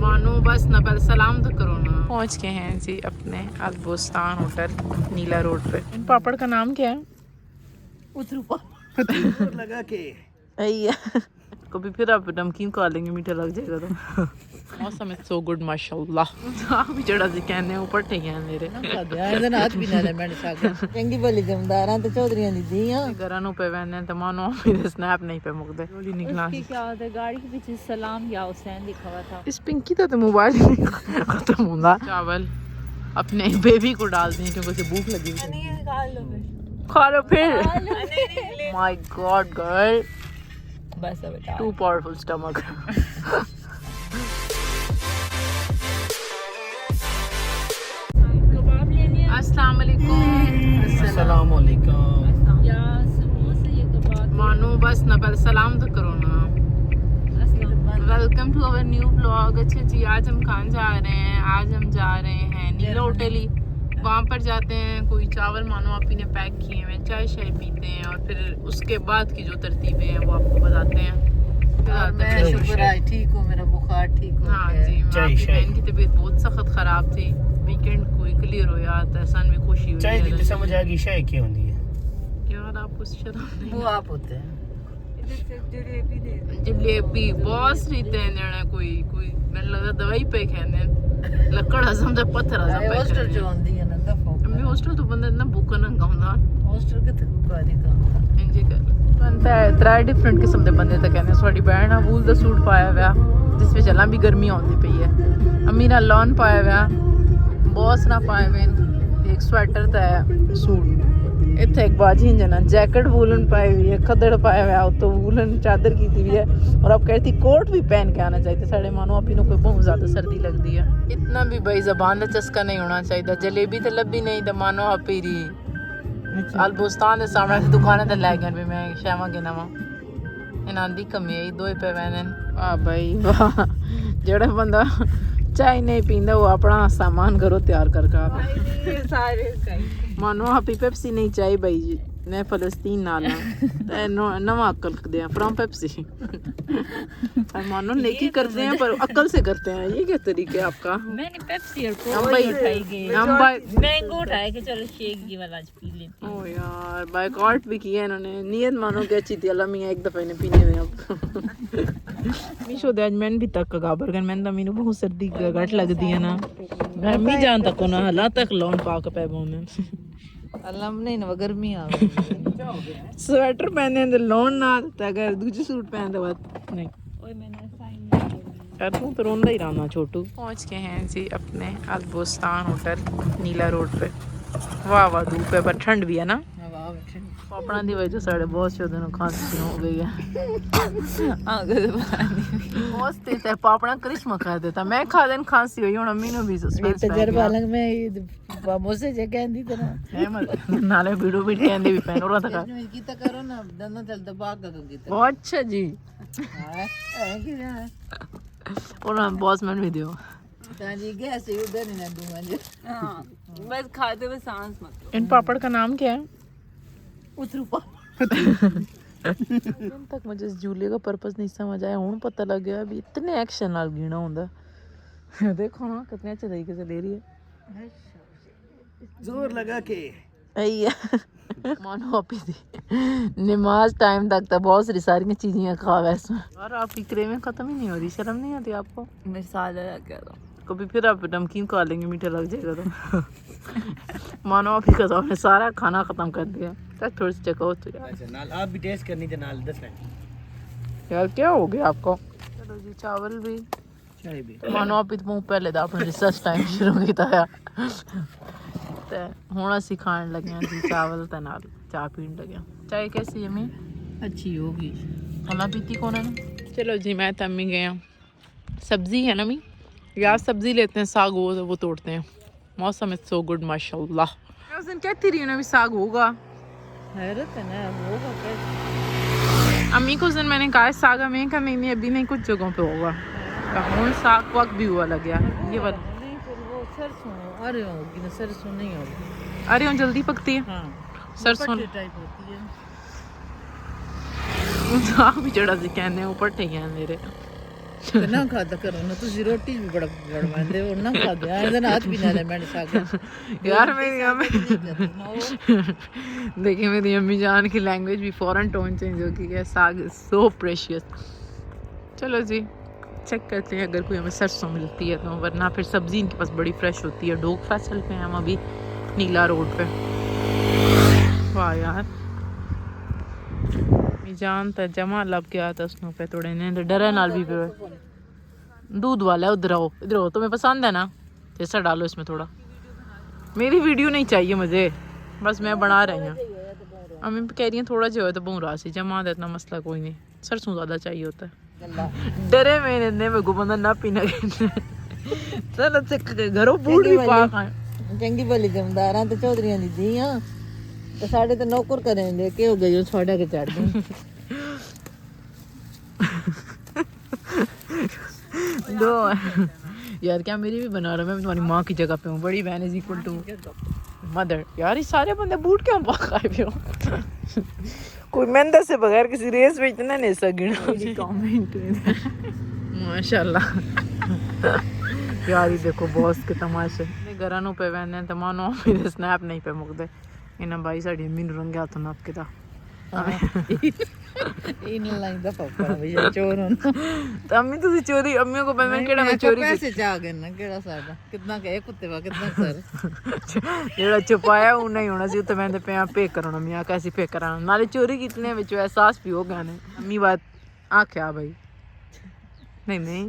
मानो बस ना, पहले सलाम तो करो ना। पहुंच गए हैं जी अपने अल्बुस्तान होटल नीला रोड पे। इन पापड़ का नाम क्या है? जोर लगा के कभी फिर आप नमकीन खा लेंगे, मीठा लग जाएगा तो। मौसम इज सो गुड माशाल्लाह। आप भी जड़ा सी कहने ऊपर ठे गए मेरे हाथ भी ना मैं चंगी भली जमदारां ते चौधरियां दी धीयां घरां नु पे वहने तो मानो मेरे स्नैप नहीं पे मुकदे गोली निकला। उसकी क्या होता है, गाड़ी के पीछे सलाम या हुसैन लिखा हुआ था। इस पिंकी तो मोबाइल ही नहीं खत्म होगा। चावल अपने बेबी को डाल दें क्योंकि उसे भूख लगी हुई है। खा लो फिर। माय गॉड गर्ल, बस अब बेटा टू पावरफुल स्टमक। कबाब लेने हैं अस्सलाम वालेकुम। अस्सलाम वालेकुम। या समोसे ये कबाब। मानो बस ना, पहले सलाम तो करो ना। Welcome to our new vlog. अच्छा जी, आज हम कहाँ जा रहे हैं? आज हम जा रहे हैं नीला होटल ही। वहाँ पर जाते हैं, कोई चावल मानो आप ही ने पैक किए हुए, चाय शाय पीते हैं और फिर उसके बाद की जो तरतीबें हैं वो आपको बताते हैं। मैं शुक्र है ठीक हूँ, मेरा बुखार ठीक हो हाँ गया। जी, आपकी बहन की तबीयत बहुत सख्त खराब थी। वीकेंड कोई क्लियर हो या तहसान में खुशी हुई। चाय दी तो समझ आ गई शाय क्या होती है। यार आपको शर्म नहीं? वो आप होते हैं। जलेबी बॉस रीते हैं जने कोई कोई मैंने लगा दवाई पे खाने लकड़ हजम से पत्थर हजम पे हॉस्टल जो होती है ना दफो मैं हॉस्टल तो बंदा इतना भूखा ना गाਉਂਦਾ हॉस्टल किथे बुखारी का इंजे कर बनता है। त्रै डिफरेंट किस्म ਦੇ ਬੰਦੇ ਤਾਂ ਕਹਿੰਦੇ ਸਾਡੀ ਭੈਣ ਆ ਵੂਲ ਦਾ ਸੂਟ ਪਾਇਆ ਹੋਇਆ ਜਿਸ ਵਿੱਚ ਹਲਾਂ ਵੀ ਗਰਮੀ ਆਉਂਦੀ ਪਈ ਹੈ। ਅਮੀ ਨਾਲ ਲੌਨ ਪਾਇਆ ਹੋਇਆ, ਬੌਸ ਨਾ ਪਾਇਆ ਹੋਇਆ ਤੇ ਇੱਕ ਸਵੈਟਰ ਤਾਂ ਹੈ ਸੂਟ। ਇੱਥੇ एक बाजी जना जैकेट वूलन पाई हुई है, खदड़ पाया हुआ है, तो वूलन चादर की हुई है और अब कहती कोट भी पहन के आना चाहिए। साढ़े मानो आप इन्हों कोई बहुत ज़्यादा सर्दी लगती है। इतना भी भाई ज़बान का चस्का नहीं होना चाहिए। जलेबी तो लभी नहीं तो मानो आप ही अल्बुस्तान के सामने की दुकान तो लै गए भी मैं शामा के नवा इन्हों की कमी आई 2 रुपए वहने। वाह भाई वाह, जेड़ा बंदा चाय नहीं पींदा वो अपना सामान करो तैयार करके सारे मानो आप ही पेप्सी नहीं चाहिए भाई जी ने फलस्तीन नाला नवा अक्ल दे फ्रॉम पेप्सी। मानो नेकी करते हैं पर अक्ल से करते हैं। ये क्या तरीका है आपका? मैंने पेप्सी और हम कोक भाई उठाई गई, हम भाई मैंगो उठाए कि चलो शेक ये वाला आज पी लेते हैं। ओ यार बाइकआउट भी किया इन्होंने। नियत मानो कि अच्छी थी, अल्लाह मियां एक दफे ने पीने हुए अब मिशो दे आज मैंने भी तक गाबर गन मैंने तो मीनू बहुत सर्दी घट लगदी है ना। गर्मी जान तक ना हालात तक लौन पाक पे बोने अल्लाह ने ना गर्मी आ गई स्वेटर पहने ते लौन ना ते अगर दूसरे सूट पहने तो बात नहीं। ओए मैंने साइन नहीं किया। यार तू तो रोंदा ही रहना छोटू। पहुंच गए हैं जी अपने अल्बुस्तान होटल नीला रोड पे। वाह वाह धूप है पर ठंड भी है ना। पापड़ा दी वजह साढ़े बहुत से दिन खांसी हो गई है। बहुत तेज है पापड़ा करिश्मा खा देता मैं खा देन खांसी हुई हुन अम्मी नु भी सस्पेंस तजर्बा अलग में मुझसे जे कहंदी तो ना है नाले वीडियो भी कहंदी भी पैन और तक कीता करो ना दंदा चल दबा का कीता। बहुत अच्छा जी है कि ना और बॉस मैन भी दियो ताजी गैस से उधर नहीं ना दूंगा जी। हाँ, बस खाते हुए सांस मत लो। इन पापड़ का नाम क्या है? उतरू पा तक मुझे इस झूले का पर्पस नहीं समझ आया। हूँ पता लग गया अभी इतने एक्शन नाल गिना होंदा। देखो ना कितने अच्छे तरीके से ले रही है। जोर लगा के मानो आप ही नमाज टाइम तक तो बहुत सारी चीजें खा वैसे और आपकी क्रेमें खत्म ही नहीं हो रही। शर्म नहीं आती आपको? मेरे साथ लग गया था। कभी फिर आप नमकीन खा लेंगे, मीठा लग जाएगा तो। मानो आप ही का आपने सारा खाना खत्म कर दिया। तक थोड़ी सी चको तो नाल आप भी टेस्ट करनी थे नाल 10 यार क्या हो गया आपको? चलो जी चावल भी चाय भी मानो आप ही मुँह पहले तो आपने रिसर्च टाइम शुरू किया ते हुण असीं खाण लगे हैं जी चावल ते नाल चाह पीन लगे। चाय कैसी है अम्मी? अच्छी होगी। खाना पीती कौन है ना? चलो जी मैं तो अम्मी गए हैं। सब्जी है ना अम्मी? यार सब्जी लेते हैं, साग वो तोड़ते हैं। मौसम इज सो गुड माशाल्लाह। मैं उस दिन कहती रही हूँ ना भी साग होगा। हैरत है ना होगा कैसे। अम्मी को उस दिन मैंने कहा साग हमें का नहीं अभी नहीं कुछ जगहों पे होगा। तो साग वक्त भी हुआ लग गया ये वाला। नहीं फिर वो सरसों अरे होगी ना, सरसों नहीं होगी। अरे वो जल्दी पकती है। हाँ सरसों टाइप होती है। आप भी जड़ा सी कहने ऊपर ठे गए मेरे ਤੇ ਨਾ ਖਾਦਾ ਕਰੋ ਨਾ ਤੁਸੀਂ ਰੋਟੀ ਵੀ ਬੜਾ ਬਣਵਾਉਂਦੇ ਹੋ ਨਾ ਖਾਦੇ ਆ ਇਹਦਾ ਹੱਥ भी ना ले मैंने साग यार मेरी अम्मी देखिए मेरी अम्मी जान की लैंग्वेज भी फॉरेन टोन चेंज हो गई है। साग इज सो प्रेशियस। चलो जी चेक करते हैं अगर कोई हमें सरसों मिलती है तो, वरना फिर सब्जी इनके पास बड़ी फ्रेश होती है। डोक फैसल पे हैं हम अभी नीला रोड पे। वाह यार जान तो जमा लब गया था उसनों पे थोड़े ने डरे नाल भी पे दूध वाला है। उधर आओ इधर आओ, तुम्हें पसंद है ना, जैसा डालो इसमें थोड़ा। मेरी वीडियो नहीं चाहिए मुझे, बस मैं बना रही हूँ। अम्मी कह रही हैं थोड़ा जो है तो बहु राशि जमा दे, इतना मसला कोई नहीं, सरसों ज़्यादा चाहिए होता है। डरे मैंने ने मैं गुबंदा ना पीना चल अच्छे घरों बूढ़ भी पाक आए। ਚੰਗੀ ਭਲੀ ਜ਼ਮੀਂਦਾਰਾਂ ਤੇ ਚੌਧਰੀਆਂ ਦੀ ਧੀ ਆ ਤੇ ਸਾਡੇ ਤੇ ਨੌਕਰ ਕਰੇ ਲੈ ਕੇ ਹੋ ਗਏ ਜੋ ਛੋੜਾ ਕੇ ਚੜ ਗਏ। दो यार क्या मेरी भी बना रहा, मैं तुम्हारी माँ की जगह पे हूँ। बड़ी बहन इज इक्वल टू मदर। यार ये सारे बंदे बूट क्यों पाक आए भी हो? कोई मेहनत से बगैर किसी रेस में इतना नहीं सगिना कमेंट माशाल्लाह। यार ये देखो बॉस के तमाशे घरां पे वहने तो मानो मेरे स्नैप नहीं पे मुकदे। इन्हें भाई साड़ी अम्मी नूं रंगे हाथों नाप के ਇਹਨਾਂ ਲਾਈਨ ਦਾ ਪਾਪਾ ਵੀ ਚੋਰ ਹੁਣ तो अम्मी तुसी चोरी अम्मी को पता केड़ा मैं चोरी ਪੈਸੇ ਚਾ ਗਏ ਨਾ ਕਿਹੜਾ ਸਾਡਾ ਕਿੰਨਾ ਕਹੇ ਕੁੱਤੇ ਵਾ ਕਿੰਨਾ ਸਰ ਜਿਹੜਾ ਛੁਪਾਇਆ ਉਹ ਨਹੀਂ ਹੋਣਾ ਸੀ। ਉੱਤੇ ਮੈਂ ਤੇ ਪਿਆ पे कराना मैं कैसी पे कराना नाले चोरी कितने ਵਿੱਚ एहसास भी हो गया ने। अम्मी बात आख्या भाई नहीं नहीं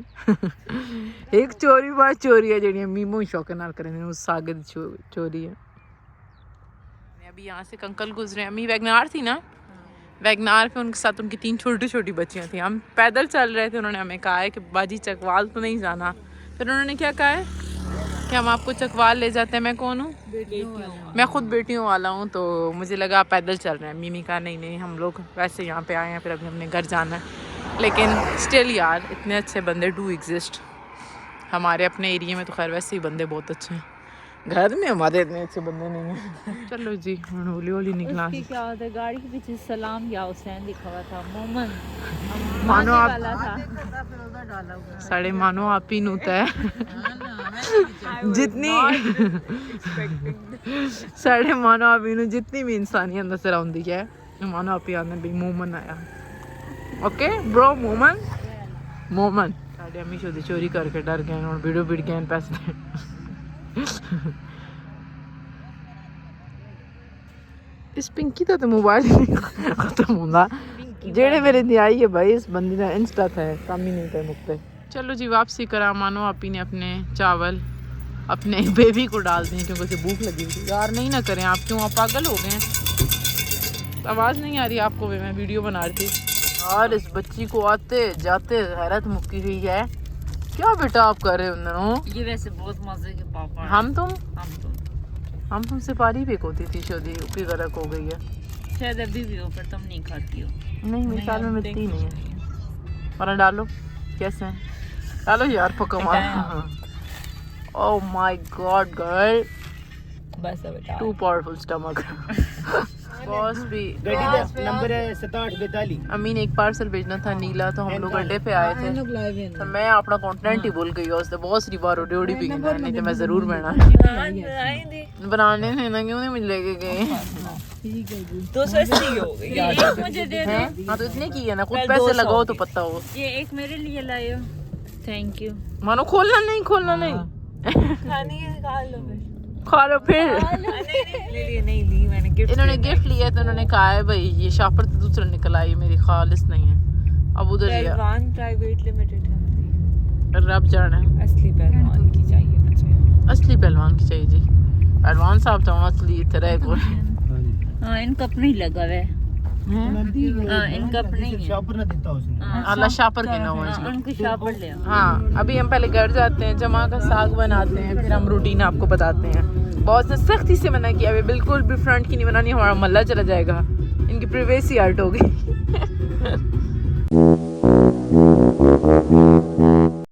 एक चोरी बात चोरी है जेडी अम्मी मुंह शौक नाल करे ने उस सागे दी चोरी है। मैं अभी यहाँ से कंकल गुजरे, अम्मी वैगनार थी ना, वैगनार पे उनके साथ उनकी 3 छोटी छोटी बच्चियाँ थी। हम पैदल चल रहे थे, उन्होंने हमें कहा है कि बाजी चकवाल तो नहीं जाना। फिर उन्होंने क्या कहा है कि हम आपको चकवाल ले जाते हैं। मैं कौन हूँ? मैं खुद बेटियों वाला हूँ, तो मुझे लगा आप पैदल चल रहे हैं। मम्मी कहा नहीं नहीं हम लोग वैसे यहाँ पे आए हैं, फिर अभी हमने घर जाना है। लेकिन स्टिल यार इतने अच्छे बंदे डू एग्जिस्ट हमारे अपने एरिया में। तो खैर वैसे ही बंदे बहुत अच्छे हैं, घर में हमारे इतने अच्छे बंदे नहीं हैं। चलो जी हौली हौली निकला। उसकी क्या होता है गाड़ी के पीछे सलाम या हुसैन लिखा हुआ था। मोमन मानो आप वाला था साढ़े मानो आप ही नूता है जितनी साढ़े मानो आप ही जितनी भी इंसानियत नजर आती है मानो आप ही आने भी मोमन आया। ओके ब्रो मोमन मोमन साढ़े अम्मी शोदी चोरी करके डर गए और वीडियो बिड़ गए पैसे इस पिंकी का तो मोबाइल खत्म होंदा जेड़े मेरे दी आई है भाई। इस बंदी का इंस्टा था काम ही नहीं था मुक्ते। चलो जी वापसी करा। मानो आपी ने अपने चावल अपने बेबी को डाल दें क्योंकि उसे भूख लगी हुई थी। यार नहीं ना करें आप, क्यों आप पागल हो गए हैं? आवाज़ नहीं आ रही आपको? मैं वीडियो बना रही थी। और इस बच्ची को आते जाते हैरत मुक्की हुई है। क्या बेटा आप कर रहे हो दोनों? ये वैसे बहुत मजे के पापा हैं। हम तुमसे पारी भी होती थी शोदी उपी गरक हो गई है। शायद अभी भी हो पर तुम नहीं खाती हो। नहीं मिसाल में मिलती नहीं है। और डालो कैसे हैं? डालो यार पका मार। ओह माय गॉड गर्ल बस बेटा टू पावरफुल स्टमक। बॉस भी गाड़ी का नंबर है 6742। अम्मी ने एक पार्सल भेजना था नीला, तो हम लोग अड्डे पे आए थे तो मैं अपना कॉन्टिनेंट ही भूल गई। उसने बहुत सी बार उड़ी भी गई, नहीं तो मैं जरूर बना बनाने थे ना, क्यों नहीं मुझे लेके गए? ठीक है जी 280 हो गई। एक मुझे दे दे। हाँ तो इतने की है ना, खुद पैसे लगाओ तो पता हो। ये एक मेरे लिए लाए हो, थैंक यू। मानो खोलना नहीं खानी है खा लो फिर। खा लो फिर। नहीं ली मैंने गिफ्ट। इन्होंने गिफ्ट लिया तो उन्होंने कहा है भाई ये शापर तो दूसरा निकल आई, मेरी खालिस नहीं है। अब उधर लिया पहलवान प्राइवेट लिमिटेड है। रब जाना है। असली पहलवान की चाहिए मुझे। असली पहलवान की चाहिए जी। पहलवान साहब तो असली तरह को हाँ इनका नहीं लगा हुआ है। हाँ इनका नहीं है। शॉपर ना देता उसने। अल्लाह शापर के ना हो जी। उनके शापर ले आओ। हाँ अभी हम पहले घर जाते हैं, जमा का साग बनाते हैं, फिर हम रूटीन आपको बताते हैं। बहुत ने सख्ती से मना किया, अभी बिल्कुल भी फ्रंट की नहीं बनानी, हमारा मल्ला चला जाएगा, इनकी प्राइवेसी हर्ट होगी।